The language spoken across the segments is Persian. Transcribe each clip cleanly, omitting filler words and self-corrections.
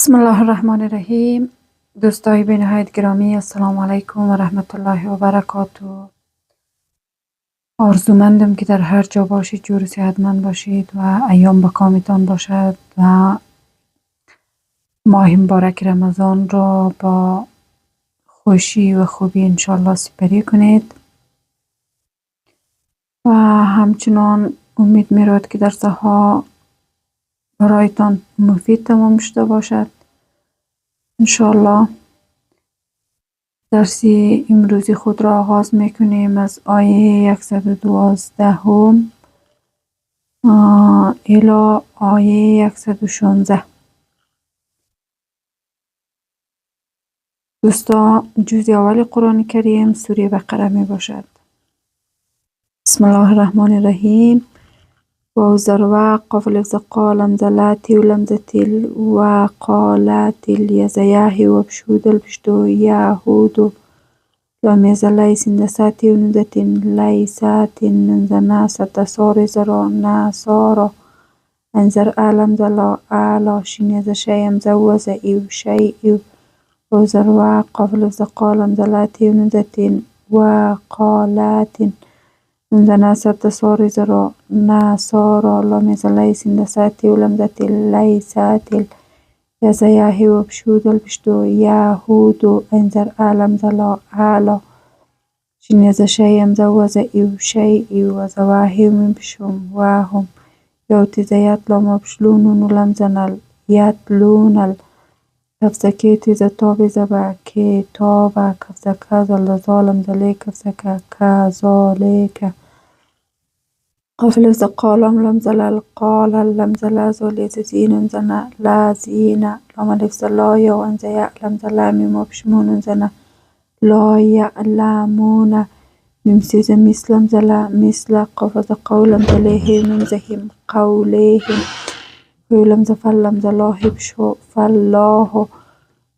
بسم الله الرحمن الرحیم. دوستای به نهایت گرامی، السلام علیکم و رحمت الله و برکاته. آرزومندم که در هر جا باشید جور و صحتمند باشید و ایام به کامتان باشد و ماه مبارک رمضان را با خوشی و خوبی انشالله سپری کنید و همچنان امید می‌رود که درس‌ها برایتان مفید تمام شده باشد انشالله. درس امروزی خود را آغاز میکنیم از آیه 112 الی آیه 116. دوستا جزء اول قرآن کریم سوره بقره می باشد. بسم الله الرحمن الرحیم. واو ذروه قاف لفظ قال همزه تی و لمزه تیل و قالت الیزیه و بشود البشتو یهود لام زلای سندساتی و نزتین لیسات نزنا ستسار زرا نسارا انزر علم زلا علا شین ز شیم زوز ایو شی ایو و ذروه قاف لفظ قال همزه تی و نزتین و قالت نزنا ستسار زرا نسارا لام زلای سندساتی و لمزه لیسات یزیه و بشود البشتو یهود انزر علم زلا علا شین ز شیم زوز ایو شی ایو و زواهی من بشم و هم یوتی زیت لام بشلونون و لمزن یتلون کفزکی تیز تاب زبا کتاب کفزکا زل ظالم زلی کفزکا کذالک قاف لفظ قالم لمزل قال لمزل زولی زین زنا لا زین لام لفظ لا یو انزه یعلم زلا میم بشمون زنا لا یعلمون ممسیز مثلم زلا مثل قفز قولم زلیه ممزهم قولیهم ویولم زفلم زلاه بشو فالله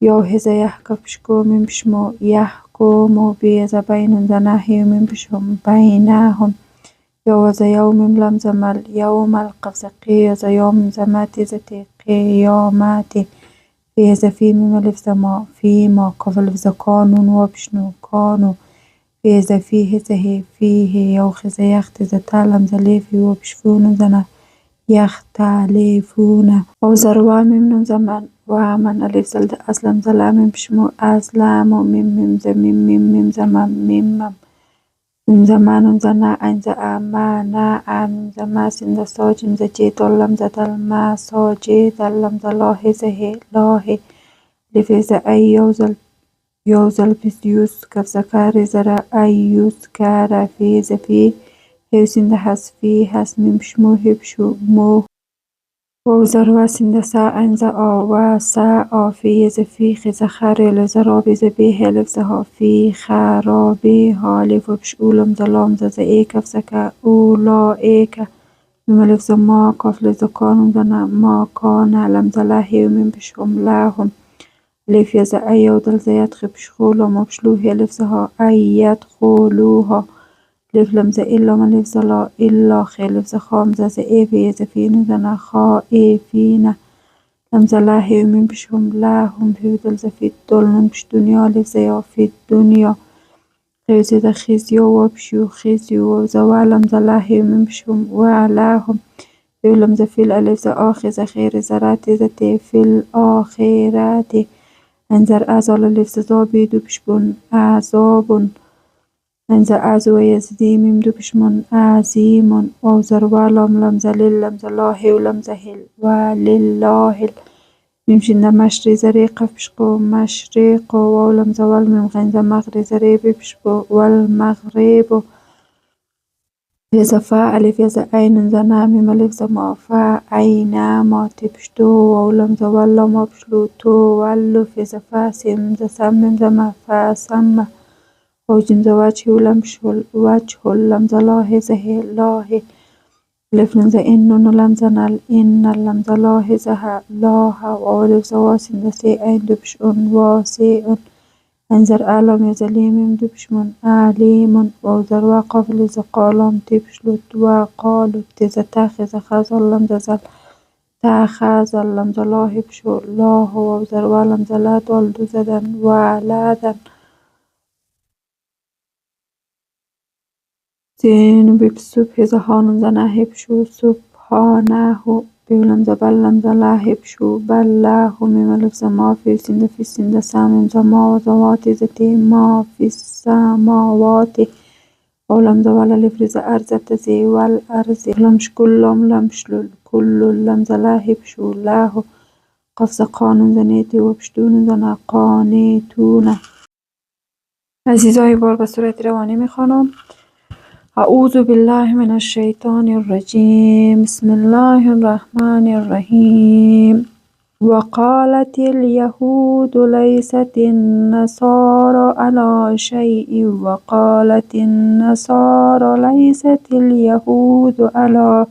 یوهز یحکف بشکو من بشمو یحکمو بیز بین زناهی من بشم بینهم یوز یوم لم زمل یوم القفز قیز یوم زماتی زتی قیاماتی فیز فی میم لفظ ما فی ما کف لفظ کانون و بشنو کانو فیز فیه زهی فیه یوخز یختز تالم زلیفی و بشفون زنا یختلیفون و ذروه میم زمن و من الف زلد اسلم زلام بشمو اسلام و میم میم زمن میم زمان زنا انز امانا ام زما سند ساجم زجید لم زدل ما ساجید لم زلاه زه لاه لفظ یوزل بسیوس کف زکار زرا ایوس کار فی زفی هیو سند حس فی حس میم شمو هبشو مو و ذروه سند سا انز آوا سا آفی زفی خز خاری لزرابی زبیه لفظها فی خرابی حالی و بشولم زلام زز ایکف زکا اولا ایکا میم لفظ ما کاف لفظ کانون زنا ما کان لم زلاهی و میم بشهم لهم لیف یز ایو دل زیت خب شخولو ما بشلوه لفظها ایت خولوها لیف لمز ایلا من لفظ لا ایلا خی لفظ خام زز ایفی یزفین زنا خائفین لمز لاهی و میم بشهم لهم هیو دل زفید دلن بش دنیا لفظ یا فی دنیا خیو زید خیزیو و بشیو خیزیو و زوال لمز لاهی و میم بشهم و لهم هیو لمز فیل الف آخذ خیر زراتی زتی فیل آخیراتی انزر ازال لفظ زابیدو بشبون عذابون انزر ازو یزدی میم دو بشمون عظیمون و ذروه لام لمز لیل لمز لاهی و لمز هل و لله میم شنده مشری زری قف بشقو مشرق و لمز والمیم غنز مغری زری بشبو والمغرب فیزفا الف یز این زنا میم لفظ ما فا اینا ما تبشتو و لمز والا ما بشلو تو ولو فیزفا سیم زسم میم زما فا سم و جیم زواجه و لمشل وجه لمز لاه زه لاه الف لمز اینون لمز نل این لمز لاه زه لاه و لفظ واسم دسی این دو بشون واسی انزر علم یزلیم دو بشمون علیم و ذروه قاف لفظ قالم تی بشلوت و قالو تیز تاخذ خزال لمز زل تأخذ لمز لاهب شو لاه و ذروه لمز لا دالدو زدن ولدن زين بصبح زهان زنهب شو سبحانه بلمز بل لمز لاهب شو بله ميم لفظ ما في سين في سين سام زما و زوات زتي ما في السماوات و لمز ولا لفظ أرزة زي والأرز لمش كلهم لمش كل لمز لاهب شو له قفز قانون زنیتی و پشتون زن قانتونه. عزیزای بار به صورت روانی میخوانم. اعوذ بالله من الشیطان الرجیم. بسم الله الرحمن الرحیم. وقالت اليهود ليست النصارى على شيء وقالت النصارى ليست اليهود على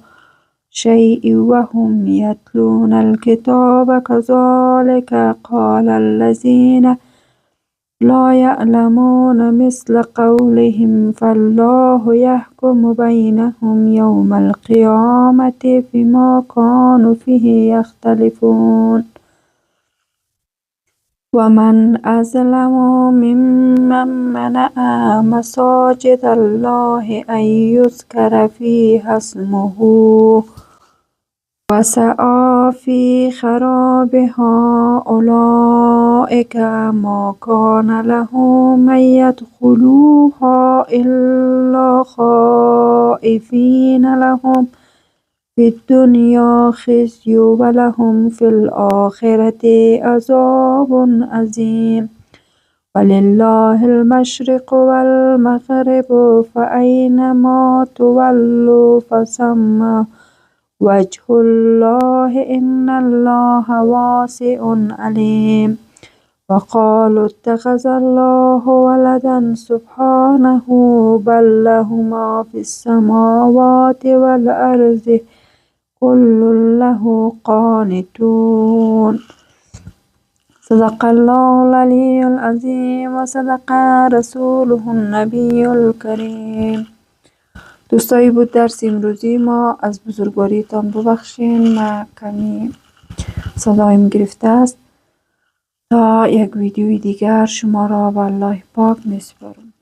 شيء وهم يتلون الكتاب كذلك قال الذين لا يعلمون مثل قولهم فالله يحكم بينهم يوم القيامة فيما كانوا فيه يختلفون ومن أظلم ممن منع مساجد الله أن يذكر فيها اسمه وسعى في خرابها أولئك ما كان لهم أن يدخلوها إلا خائفين لهم في الدنيا خزي ولهم في الآخرة عذاب عظيم ولله المشرق والمغرب فأينما تولوا فثم وجه الله إن الله واسع عليم وقالوا اتخذ الله ولدا سبحانه بل له ما في السماوات والأرض كل له قانتون. صدق الله العلی العظیم و صدق رسوله النبی الکریم. دوستایی بود درس امروزی ما. از بزرگواریتان ببخشین، من کمی صدایم گرفته است. تا یک ویدیوی دیگر شما را به الله پاک میسپارم.